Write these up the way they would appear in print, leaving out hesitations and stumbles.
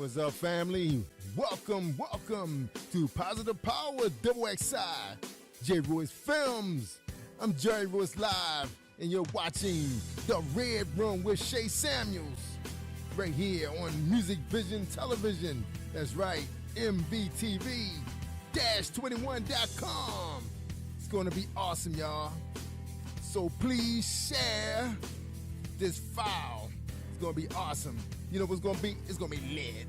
What's up, family? Welcome to Positive Power Double XI, J. Royce Films. I'm Jerry Royce Live, and you're watching The Red Room with Shay Samuels, right here on Music Vision Television. That's right, MVTV-21.com. It's going to be awesome, y'all. So please share this file. It's going to be awesome. You know what's going to be? It's going to be lit.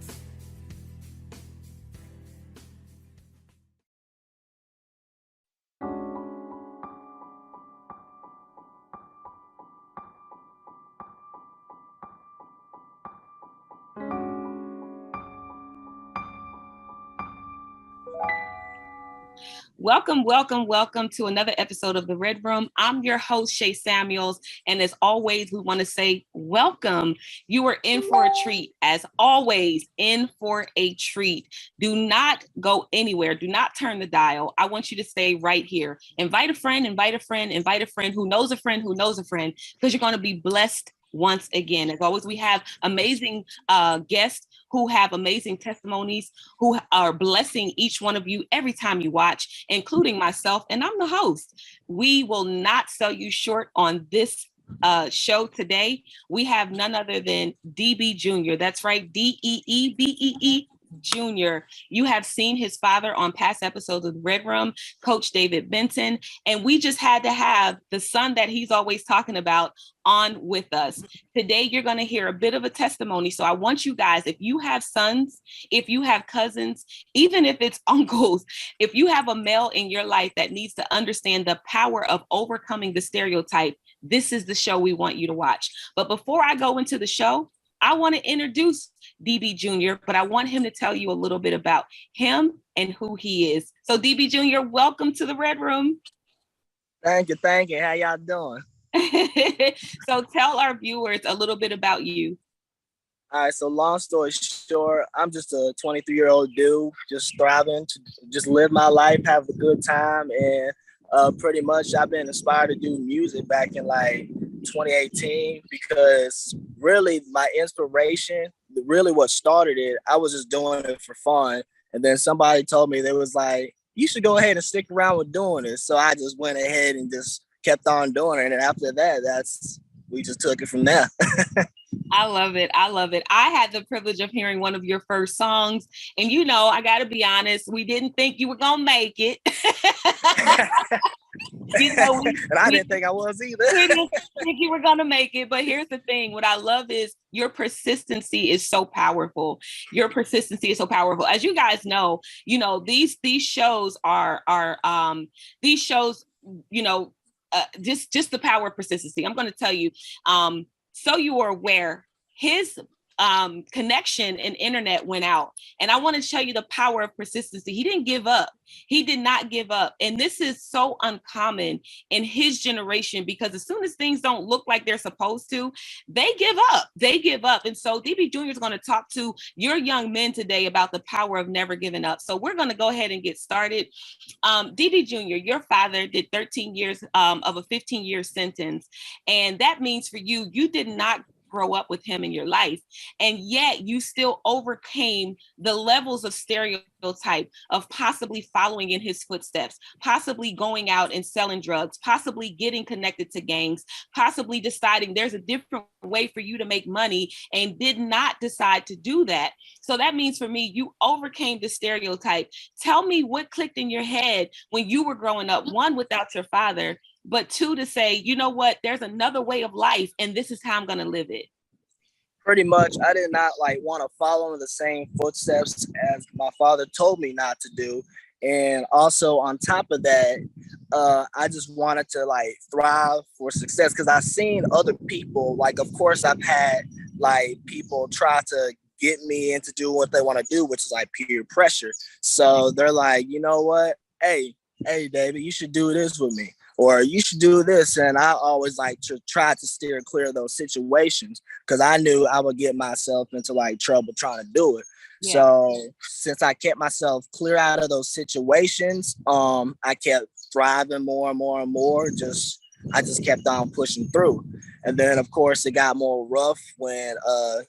Welcome to another episode of The Red Room. I'm your host, Shay Samuels. And as always, we want to say welcome. You are in for a treat. As always, in for a treat. Do not go anywhere. Do not turn the dial. I want you to stay right here. Invite a friend who knows a friend who knows a friend, because you're going to be blessed once again. As always, we have amazing guests who have amazing testimonies, who are blessing each one of you every time you watch, including myself, and I'm the host. We will not sell you short on this show today. We have none other than DB Jr. That's right, DEEBEE Jr. You have seen his father on past episodes of the Red Room, Coach David Benton, and we just had to have the son that he's always talking about on with us. Today, you're going to hear a bit of a testimony. So I want you guys, if you have sons, if you have cousins, even if it's uncles, if you have a male in your life that needs to understand the power of overcoming the stereotype, this is the show we want you to watch. But before I go into the show, I want to introduce DB Jr., but I want him to tell you a little bit about him and who he is. So DB Jr., welcome to the Red Room. Thank you. How y'all doing? So tell our viewers a little bit about you. All right, so long story short, I'm just a 23-year-old dude, just thriving to just live my life, have a good time, and pretty much I've been inspired to do music back in like 2018, because really my inspiration, really what started it, I was just doing it for fun. And then somebody told me, they was like, you should go ahead and stick around with doing it. So I just went ahead and just kept on doing it. And after that, we just took it from there. I love it. I had the privilege of hearing one of your first songs. And, you know, I got to be honest, we didn't think you were going to make it. And I didn't think I was either. We didn't think you were going to make it. But here's the thing. What I love is your persistency is so powerful. As you guys know, these shows these shows, just the power of persistency. I'm going to tell you, so you are aware, his connection and internet went out. And I want to show you the power of persistency. He didn't give up. He did not give up. And this is so uncommon in his generation, because as soon as things don't look like they're supposed to, they give up. And so DB Jr. is going to talk to your young men today about the power of never giving up. So we're going to go ahead and get started. DB Jr., your father did 13 years of a 15-year sentence. And that means for you, you did not grow up with him in your life. And yet you still overcame the levels of stereotype of possibly following in his footsteps, possibly going out and selling drugs, possibly getting connected to gangs, possibly deciding there's a different way for you to make money, and did not decide to do that. So that means for me, you overcame the stereotype. Tell me what clicked in your head when you were growing up, one, without your father, but two, to say, you know what, there's another way of life, and this is how I'm going to live it. Pretty much, I did not want to follow in the same footsteps as my father told me not to do. And also on top of that, I just wanted to thrive for success, because I've seen other people, of course I've had people try to get me into doing what they want to do, which is peer pressure. So they're like, you know what? Hey, David, you should do this with me, or you should do this. And I always to try to steer clear of those situations, because I knew I would get myself into trouble trying to do it. Yeah. So since I kept myself clear out of those situations, I kept thriving more and more and more. I just kept on pushing through. And then of course it got more rough when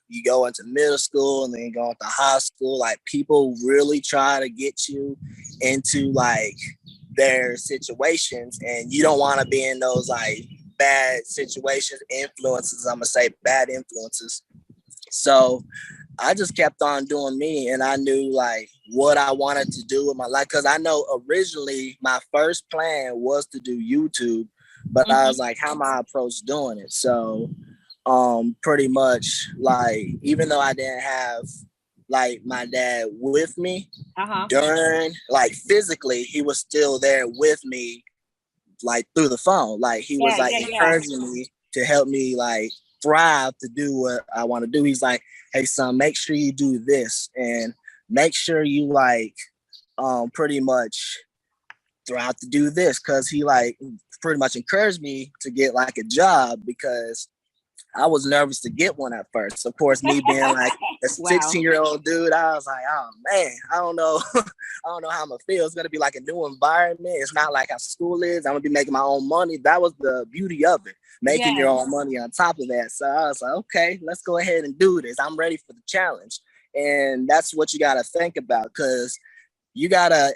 you go into middle school and then you go into high school. Like people really try to get you into like their situations, and you don't want to be in those like bad situations, influences. I'm gonna say bad influences. So I just kept on doing me, and I knew like what I wanted to do with my life, because I know originally my first plan was to do YouTube, but I was like, how am I approach doing it? So pretty much like, even though I didn't have like my dad with me during, like physically, he was still there with me, like through the phone. Like he was like encouraging me to help me like thrive to do what I want to do. He's like, hey son, make sure you do this, and make sure you like pretty much thrive to do this, because he like pretty much encouraged me to get like a job, because I was nervous to get one at first. Of course, me being like a 16-year-old dude, I was like, oh man, I don't know. I don't know how I'm gonna feel. It's gonna be like a new environment. It's not like how school is. I'm gonna be making my own money. That was the beauty of it, making your own money on top of that. So I was like, okay, let's go ahead and do this. I'm ready for the challenge. And that's what you gotta think about, because you gotta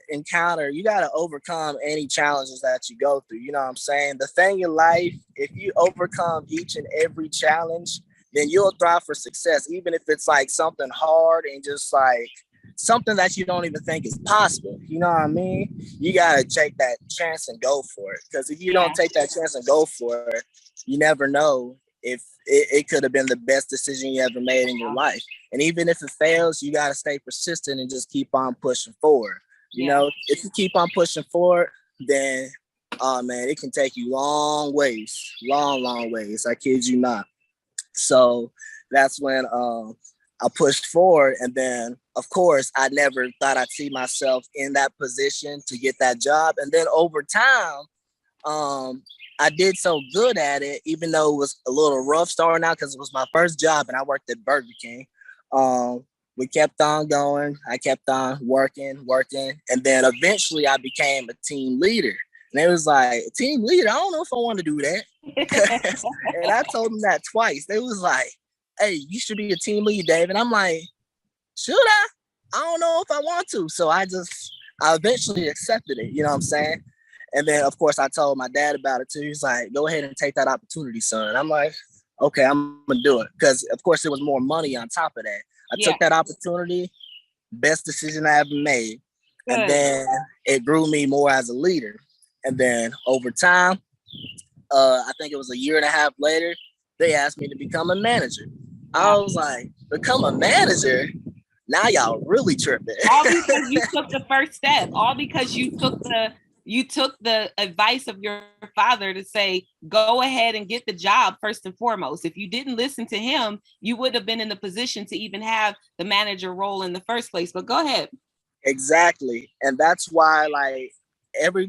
overcome any challenges that you go through. You know what I'm saying? The thing in life, if you overcome each and every challenge, then you'll thrive for success, even if it's like something hard and just like something that you don't even think is possible. You know what I mean? You gotta take that chance and go for it. Because if you don't take that chance and go for it, you never know if it could have been the best decision you ever made in your life. And even if it fails, you got to stay persistent and just keep on pushing forward. You know, if you keep on pushing forward, then, oh man, it can take you long ways, long ways. I kid you not. So that's when I pushed forward. And then, of course, I never thought I'd see myself in that position to get that job. And then over time, I did so good at it, even though it was a little rough starting out, because it was my first job and I worked at Burger King. We kept on going. I kept on working. And then eventually I became a team leader. And it was like, team leader, I don't know if I want to do that. And I told them that twice. They was like, hey, you should be a team lead, Dave. And I'm like, should I? I don't know if I want to. So I eventually accepted it. You know what I'm saying? And then, of course, I told my dad about it too. He's like, go ahead and take that opportunity, son. And I'm like, okay, I'm going to do it. Because, of course, there was more money on top of that. I took that opportunity, best decision I ever made. Good. And then it grew me more as a leader. And then over time, I think it was a year and a half later, they asked me to become a manager. I was like, become a manager? Now y'all really tripping. All because you took the first step. All because you took the advice of your father to say, go ahead and get the job first and foremost. If you didn't listen to him, you would have been in the position to even have the manager role in the first place. But go ahead. Exactly. And that's why, like, every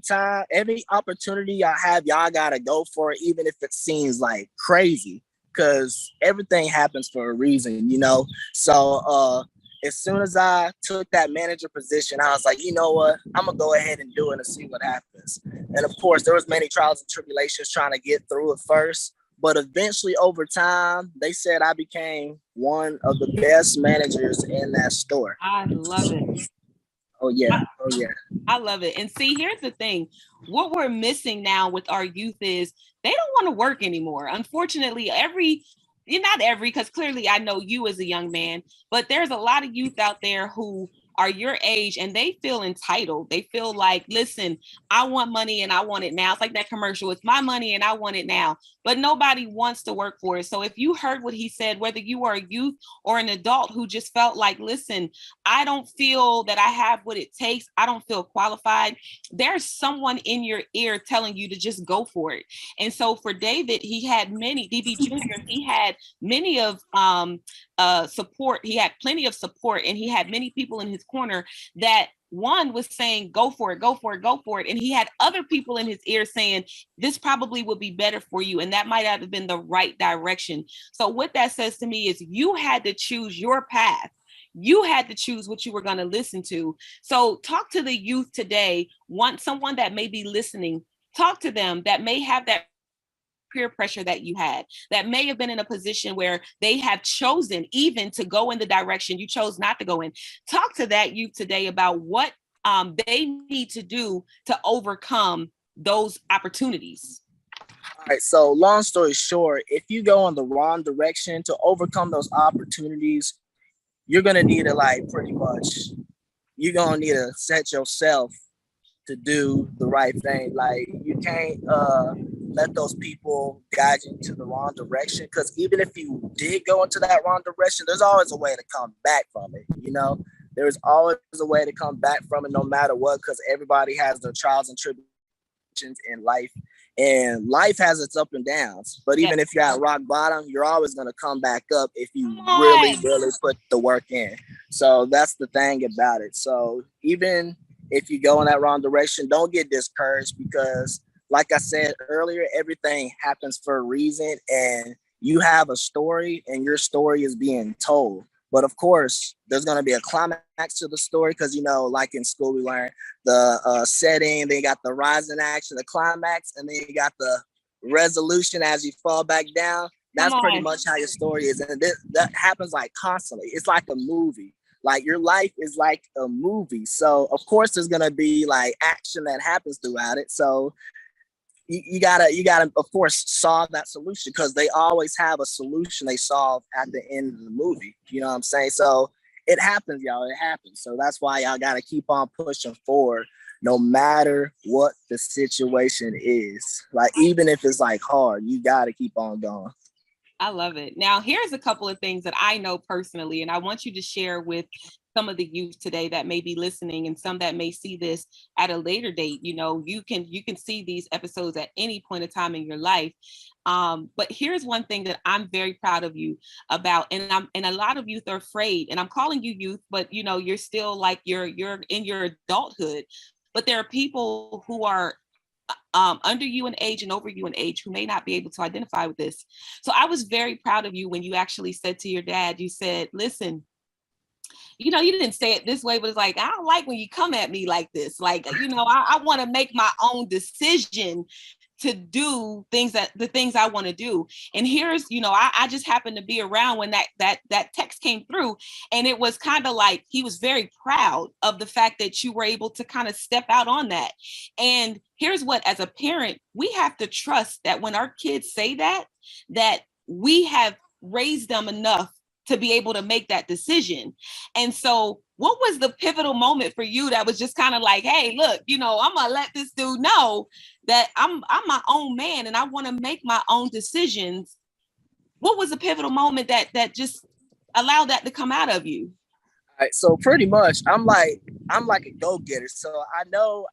opportunity y'all have, y'all got to go for it, even if it seems like crazy, because everything happens for a reason, you know? So, as soon as I took that manager position, I was like, you know what? I'm going to go ahead and do it and see what happens. And of course, there was many trials and tribulations trying to get through it first. But eventually, over time, they said I became one of the best managers in that store. I love it. Oh, yeah. I love it. And see, here's the thing. What we're missing now with our youth is they don't want to work anymore. Unfortunately, not every, because clearly I know you as a young man, but there's a lot of youth out there who are your age and they feel entitled. They feel like, listen, I want money and I want it now. It's like that commercial. It's my money and I want it now. But nobody wants to work for it. So if you heard what he said, whether you are a youth or an adult who just felt like, listen, I don't feel that I have what it takes. I don't feel qualified. There's someone in your ear telling you to just go for it. And so for David, he had many, DB Jr., he had many of support. He had plenty of support and he had many people in his corner that one was saying, go for it, go for it, go for it. And he had other people in his ear saying, this probably would be better for you. And that might have been the right direction. So what that says to me is you had to choose your path. You had to choose what you were going to listen to. So talk to the youth today, someone that may be listening, talk to them that may have that peer pressure that you had that may have been in a position where they have chosen even to go in the direction you chose not to go in. Talk to that youth today about what they need to do to overcome those opportunities. All right, so long story short, if you go in the wrong direction to overcome those opportunities, you're gonna need to like pretty much, you're gonna need to set yourself to do the right thing. Like you can't let those people guide you to the wrong direction, because even if you did go into that wrong direction, there's always a way to come back from it. You know, there's always a way to come back from it, no matter what, because everybody has their trials and tribulations in life, and life has its up and downs. But even if you're at rock bottom, you're always going to come back up if you really put the work in. So that's the thing about it. So even if you go in that wrong direction, don't get discouraged, because like I said earlier, everything happens for a reason, and you have a story and your story is being told. But of course, there's going to be a climax to the story, because, you know, like in school, we learned the setting, then you got the rise in action, the climax, and then you got the resolution as you fall back down. That's pretty much how your story is. And that happens like constantly. It's like a movie. Like your life is like a movie. So of course there's going to be like action that happens throughout it. So you gotta of course solve that solution, because they always have a solution they solve at the end of the movie. You know what I'm saying? So it happens, y'all. It happens. So that's why y'all gotta keep on pushing forward, no matter what the situation is. Like even if it's like hard, you gotta keep on going. I love it. Now, here's a couple of things that I know personally, and I want you to share with some of the youth today that may be listening, and some that may see this at a later date. You know, you can see these episodes at any point in time in your life. But here's one thing that I'm very proud of you about, and a lot of youth are afraid, and I'm calling you youth, but you know, you're still like you're in your adulthood. But there are people who are under you in age and over you in age who may not be able to identify with this. So I was very proud of you when you actually said to your dad, you said, listen, you know, you didn't say it this way, but it's like, I don't like when you come at me like this. Like, you know, I want to make my own decision to do the things I want to do. And here's, you know, I just happened to be around when that text came through, and it was kind of like, he was very proud of the fact that you were able to kind of step out on that. And here's what, as a parent, we have to trust that when our kids say that we have raised them enough to be able to make that decision. And so what was the pivotal moment for you that was just kind of like, hey, look, you know, I'm gonna let this dude know that I'm my own man and I want to make my own decisions? What was the pivotal moment that just allowed that to come out of you? All right, so pretty much I'm like a go-getter. So I know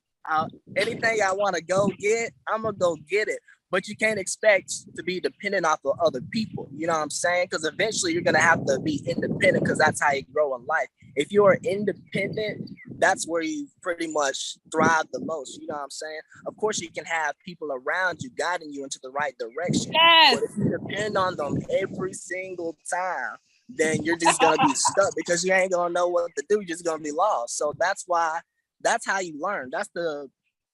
anything I want to go get, I'm gonna go get it. But you can't expect to be dependent off of other people. You know what I'm saying? Because eventually you're going to have to be independent, because that's how you grow in life. If you're independent, that's where you pretty much thrive the most. You know what I'm saying? Of course, you can have people around you guiding you into the right direction. Yes. But if you depend on them every single time, then you're just going to be stuck, because you ain't going to know what to do. You're just going to be lost. So that's how you learn. That's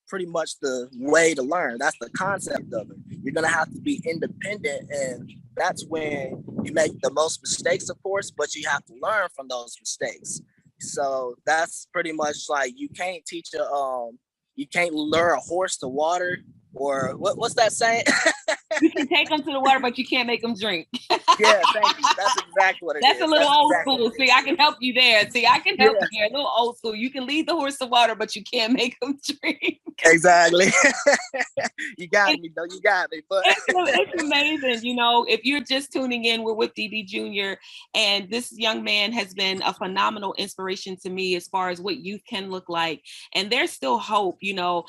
pretty much the way to learn. That's the concept of it. You're gonna have to be independent, and that's when you make the most mistakes, of course, but you have to learn from those mistakes. So that's pretty much like, you can't lure a horse to water, or what's that saying? You can take them to the water, but you can't make them drink. Yeah, thank you. That's exactly what it That's is. A little old school. See, I can help you there. You there. A little old school. You can lead the horse to water, but you can't make them drink. Exactly. You got me, though. You got me. But it's amazing. You know, if you're just tuning in, we're with DB Jr. And this young man has been a phenomenal inspiration to me as far as what youth can look like. And there's still hope, you know,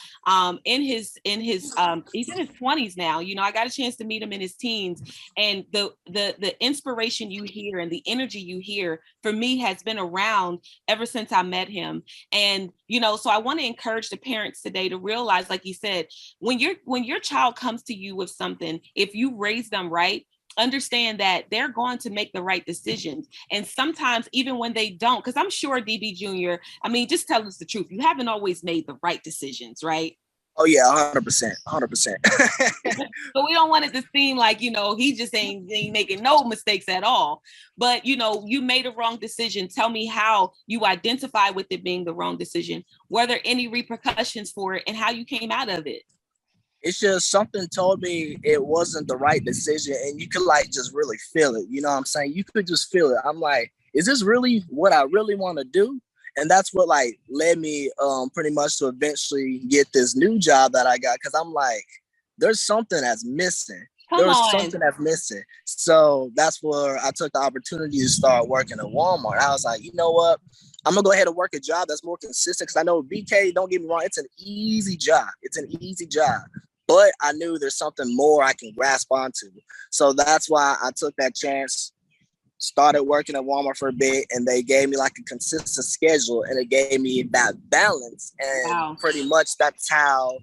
he's in his 20s now. You know, I got a chance to meet him in his teens, and the inspiration you hear and the energy you hear for me has been around ever since I met him. And, you know, so I want to encourage the parents today to realize, like you said, when your child comes to you with something, if you raise them right, understand that they're going to make the right decisions. And sometimes even when they don't, because I'm sure DB Jr., I mean, just tell us the truth, you haven't always made the right decisions, right? Oh yeah, 100%, 100%. So we don't want it to seem like, he just ain't making no mistakes at all. But, you made a wrong decision. Tell me how you identify with it being the wrong decision. Were there any repercussions for it and how you came out of it? It's just something told me it wasn't the right decision, and you could like just really feel it. You know what I'm saying? You could just feel it. I'm like, is this really what I really want to do? And that's what like led me pretty much to eventually get this new job that I got, because I'm like, there's something that's missing. Come There's on. something that's missing. So that's where I took the opportunity to start working at Walmart. I was like, you know what? I'm gonna go ahead and work a job that's more consistent, because I know BK, don't get me wrong, it's an easy job. It's an easy job. But I knew there's something more I can grasp onto. So that's why I took that chance, started working at Walmart for a bit, and they gave me like a consistent schedule, and it gave me that balance. And Wow. pretty much that's how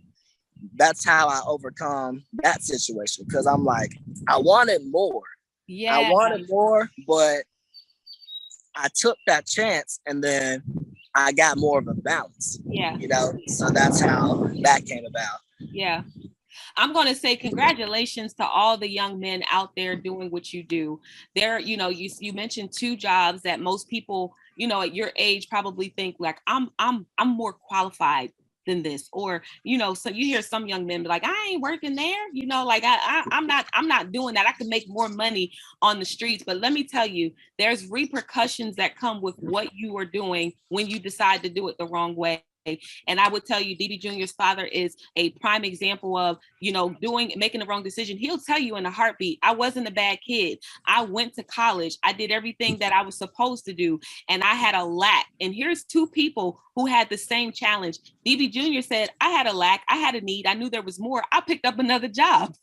I overcome that situation. Because I'm like, I wanted more. Yeah. I wanted more, but I took that chance, and then I got more of a balance. Yeah. So that's how that came about. Yeah. I'm going to say congratulations to all the young men out there doing what you do. There, you mentioned two jobs that most people, at your age probably think like, I'm more qualified than this, or so you hear some young men be like, I ain't working there, like I'm not doing that. I could make more money on the streets. But let me tell you, there's repercussions that come with what you are doing when you decide to do it the wrong way. And I would tell you, DB Jr.'s father is a prime example of, making the wrong decision. He'll tell you in a heartbeat, I wasn't a bad kid. I went to college. I did everything that I was supposed to do. And I had a lack. And here's two people who had the same challenge. DB Jr. said, I had a lack. I had a need. I knew there was more. I picked up another job.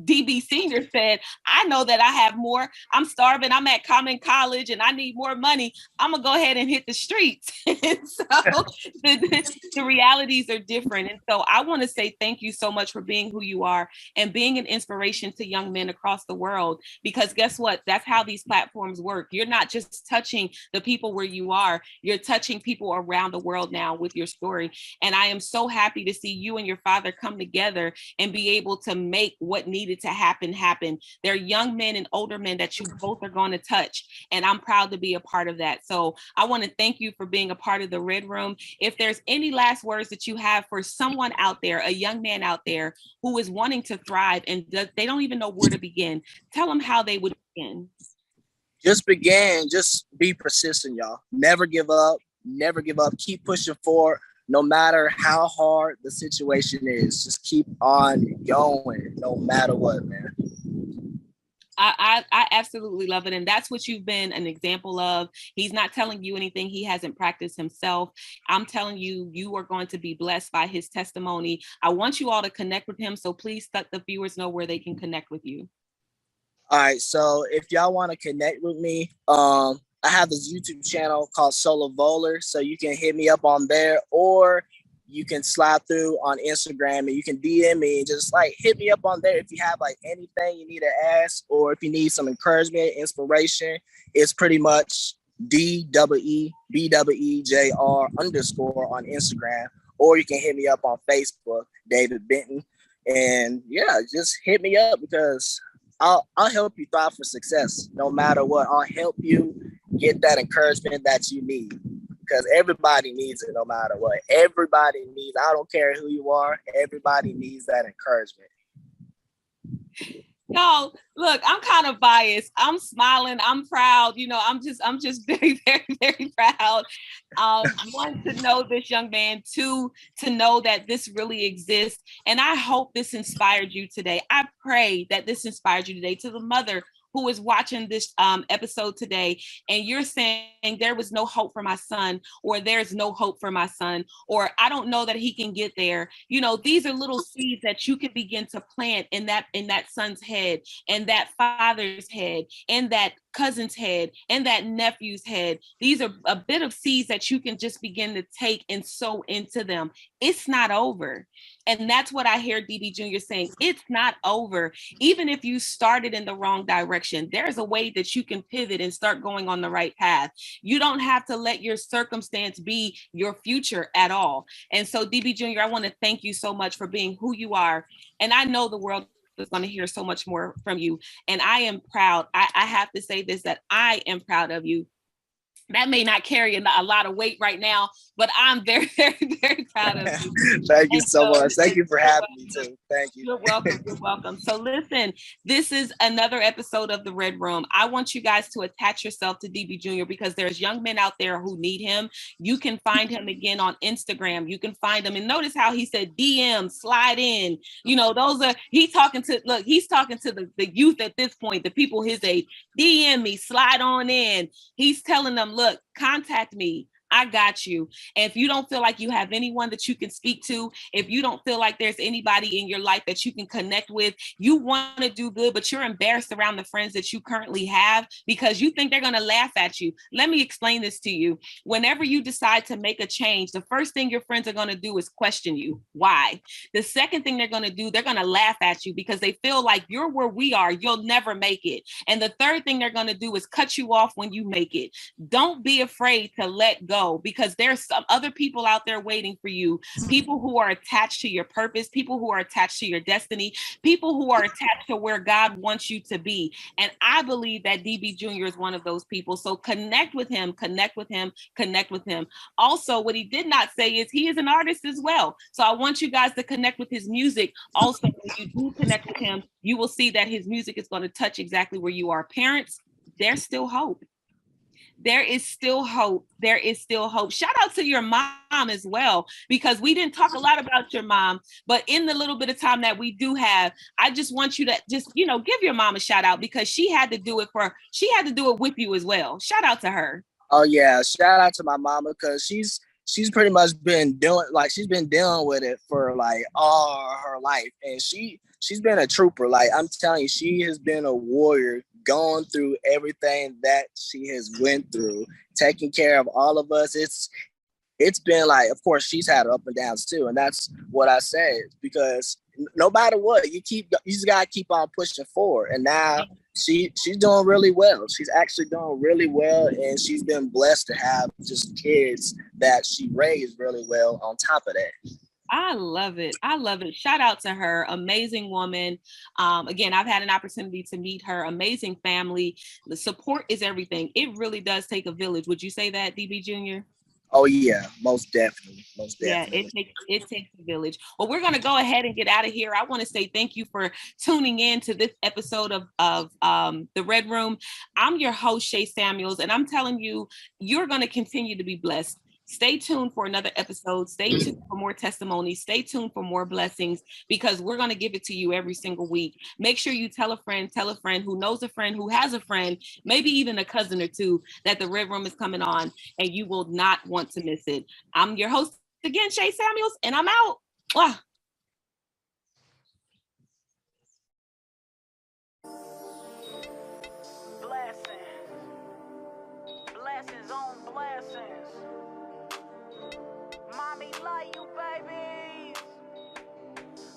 DB Sr. said, I know that I have more. I'm starving. I'm at Common College and I need more money. I'm going to go ahead and hit the streets. So the realities are different. And so I want to say thank you so much for being who you are and being an inspiration to young men across the world, because guess what? That's how these platforms work. You're not just touching the people where you are, you're touching people around the world now with your story. And I am so happy to see you and your father come together and be able to make what needed to happen. They're young men and older men that you both are going to touch. And I'm proud to be a part of that. So I want to thank you for being a part of the Red Room. If there's any last words that you have for someone out there, a young man out there who is wanting to thrive and they don't even know where to begin, tell them how they would begin. Just be persistent, y'all. Never give up. Keep pushing forward. No matter how hard the situation is, just keep on going, no matter what, man. I absolutely love it. And that's what you've been an example of. He's not telling you anything he hasn't practiced himself. I'm telling you, you are going to be blessed by his testimony. I want you all to connect with him. So please let the viewers know where they can connect with you. All right. So if y'all want to connect with me, I have this YouTube channel called Solo Bowler. So you can hit me up on there, or you can slide through on Instagram and you can DM me and just like hit me up on there if you have like anything you need to ask, or if you need some encouragement, inspiration. It's pretty much DEEBEEJR _ on Instagram, or you can hit me up on Facebook, David Benton. And yeah, just hit me up, because I'll help you thrive for success no matter what. I'll help you get that encouragement that you need, because everybody needs it no matter what. Everybody needs, I don't care who you are, everybody needs that encouragement. No, look, I'm kind of biased. I'm smiling. I'm proud. I'm just very, very, very proud. One, to know this young man. Two, to know that this really exists. And I hope this inspired you today. I pray that this inspired you today. To the mother who is watching this episode today, and you're saying there was no hope for my son, or there's no hope for my son, or I don't know that he can get there. These are little seeds that you can begin to plant in that son's head, and that father's head, and that cousin's head, in that nephew's head. These are a bit of seeds that you can just begin to take and sow into them. It's not over. And that's what I hear DB Jr. saying. It's not over. Even if you started in the wrong direction, there's a way that you can pivot and start going on the right path. You don't have to let your circumstance be your future at all. And so, DB Jr., I want to thank you so much for being who you are. And I know the world is going to hear so much more from you. And I am proud. I have to say this, that I am proud of you. That may not carry a lot of weight right now, but I'm very, very, very proud of you. Thank you so much. Thank you for having me too. Thank you. You're welcome. You're welcome. So listen, this is another episode of The Red Room. I want you guys to attach yourself to DB Jr. because there's young men out there who need him. You can find him again on Instagram. You can find him. And notice how he said DM, slide in. You know, he's talking to the youth at this point, the people his age. DM me, slide on in. He's telling them, look, contact me. I got you. And if you don't feel like you have anyone that you can speak to, if you don't feel like there's anybody in your life that you can connect with, you want to do good, but you're embarrassed around the friends that you currently have because you think they're going to laugh at you. Let me explain this to you. Whenever you decide to make a change, the first thing your friends are going to do is question you. Why? The second thing they're going to do, they're going to laugh at you because they feel like you're where we are. You'll never make it. And the third thing they're going to do is cut you off when you make it. Don't be afraid to let go, because there's some other people out there waiting for you, people who are attached to your purpose, people who are attached to your destiny, people who are attached to where God wants you to be. And I believe that DB Jr. is one of those people. So connect with him, connect with him, connect with him. Also, what he did not say is he is an artist as well. So I want you guys to connect with his music. Also, when you do connect with him, you will see that his music is going to touch exactly where you are. Parents, there's still hope. There is still hope. There is still hope. Shout out to your mom as well, because we didn't talk a lot about your mom, but in the little bit of time that we do have, I just want you to just, give your mom a shout out because she had to do it with you as well. Shout out to her. Oh yeah. Shout out to my mama because she's pretty much been dealing with it for like all her life. And she's been a trooper. Like I'm telling you, she has been a warrior, going through everything that she has went through, taking care of all of us. It's been like, of course, she's had up and downs too. And that's what I said, because no matter what, you just gotta keep on pushing forward. And now she's doing really well. She's actually doing really well. And she's been blessed to have just kids that she raised really well on top of that. I love it. I love it. Shout out to her. Amazing woman. Again, I've had an opportunity to meet her. Amazing family. The support is everything. It really does take a village. Would you say that, DB Jr.? Oh yeah, most definitely. Yeah, it takes a village. Well, we're going to go ahead and get out of here. I want to say thank you for tuning in to this episode of The Red Room. I'm your host, Shay Samuels, and I'm telling you, you're going to continue to be blessed. Stay tuned for another episode. Stay tuned for more testimonies. Stay tuned for more blessings, because we're going to give it to you every single week. Make sure you tell a friend who knows a friend who has a friend, maybe even a cousin or two, that The Red Room is coming on, and you will not want to miss it. I'm your host again, Shay Samuels, and I'm out. Mwah. Blessings on blessings. Mommy love you, baby.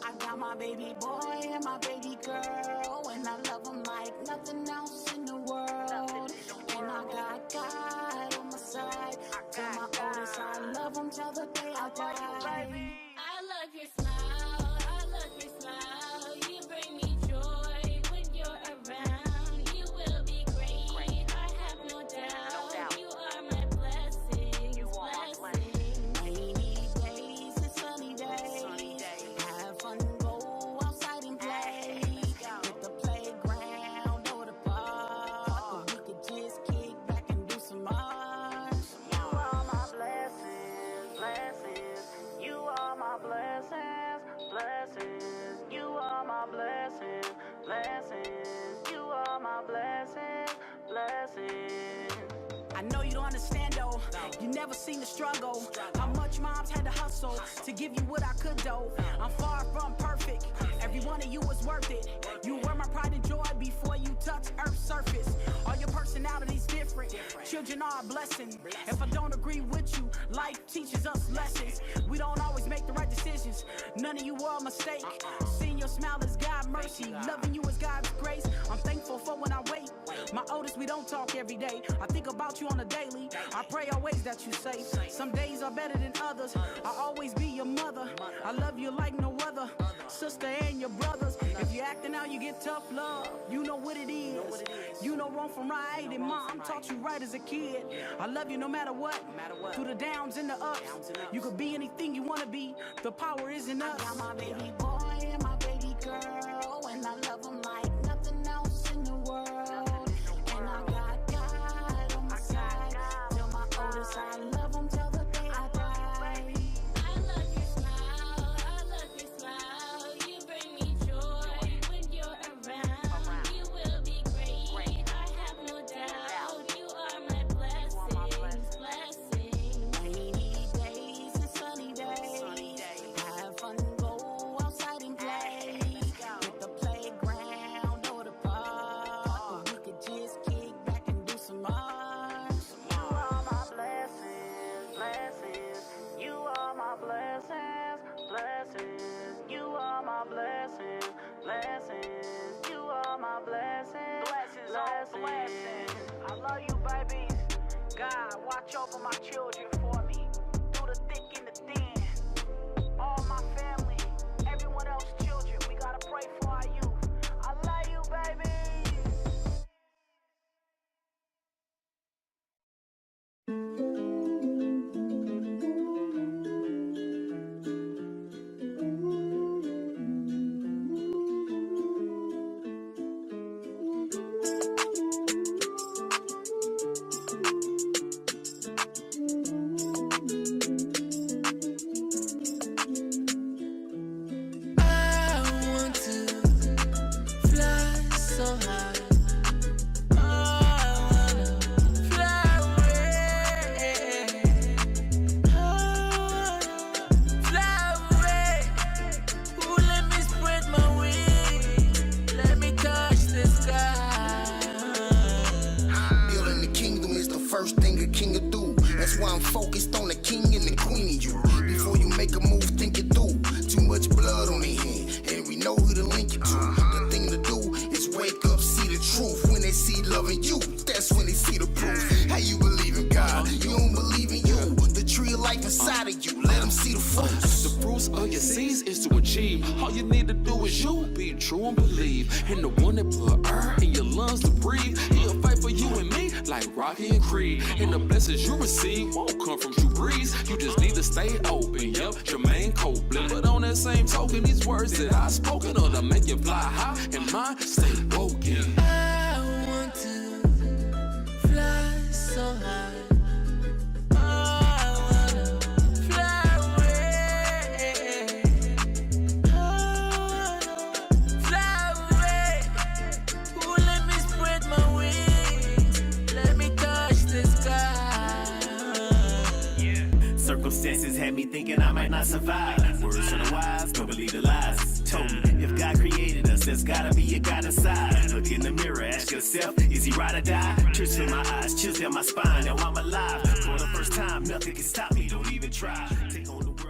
I got my baby boy and my baby girl, and I love them like nothing else in the world. And I got God on my side. Tell my oldest I love him till the day I die. I love your smile. I love your smile. You bring me joy when you're around. You will be great. I have no doubt. You are my blessing. You are my blessing. Rainy days and sunny days. Have fun, go outside and play. Hit the playground or the park, or we could just kick back and do some art. You are my blessings, blessings. You are my blessings, blessings. You are my blessings, blessings. You are my blessings, blessings. I know you don't understand though. You never seen the struggle. How much moms had to hustle to give you what I could though. I'm far from perfect. Every one of you was worth it. You were my pride and joy before you touched Earth's surface. All your person personalities different. Children are a blessing. If I don't agree with you, life teaches us lessons. We don't always make the right decisions. None of you are a mistake. Seeing your smile is God's mercy. Loving you is God's grace. I'm thankful for when I wait. My oldest, we don't talk every day. I think about you on a daily. I pray always that you safe. Some days are better than others. I'll always be your mother. I love you like no other. Sister and your brothers. If you're acting out, you get tough love. You know what it is. You know wrong from right. And mom taught you right as a kid. I love you no matter what. Through the downs and the ups. You could be anything you want to be. The power is in us. I got my baby boy and my baby girl, and I love them like nothing else in the world. And I got God on my side. Tell my oldest I love him till the day I die. I love your smile, I love your smile. You bring me joy when you're around. You will be great, I have no doubt. You are my blessings, blessings. Rainy days and sunny days. Have fun, go outside and play. With the playground or the park. We could just kick back and do some art. You are my blessings, blessings. You are my blessings, blessings. You are my blessings, blessings. You are my blessings, blessings. I love you, baby. God, watch over my children for me. Through the thick and the thin. All my family, everyone else's children. We gotta pray for our youth. I love you, baby. I want to fly so high. Oh, I wanna fly away. Oh, I wanna fly away. Ooh, let me spread my wings. Let me touch the sky. Building the kingdom is the first thing a king will do. That's why I'm focused on the king and the queen of you. Before you make a move, think it through. Too much blood on their hand, and we know who to link it to. The thing to do is wake up, see the truth. When they see loving you, that's when they see the proof. How you believe in God? You don't believe in you. The tree of life inside of you, let them see the fruits. The fruits of your seeds is to achieve. All you need to do is you be true and believe. And the one that put air in your lungs to breathe, he'll fight for you and me like Rocky and Creed. And the blessings you receive won't come from true breeze. You just need to stay open. Yep, Jermaine Copeland. But on that same token, these words that I spoken are to make you fly high and mine stay broken. I want to fly so high. Oh, I wanna fly away. Oh, I wanna fly away. Ooh, let me spread my wings. Let me touch the sky. Circumstances had me thinking I might not survive. Words from the wise, don't believe the lies. Told me, if God created us, there's gotta be a God inside. Look in the mirror, ask yourself, is he ride or die? Tears in my eyes, chills down my spine, now I'm alive. For the first time, nothing can stop me, don't even try. Take on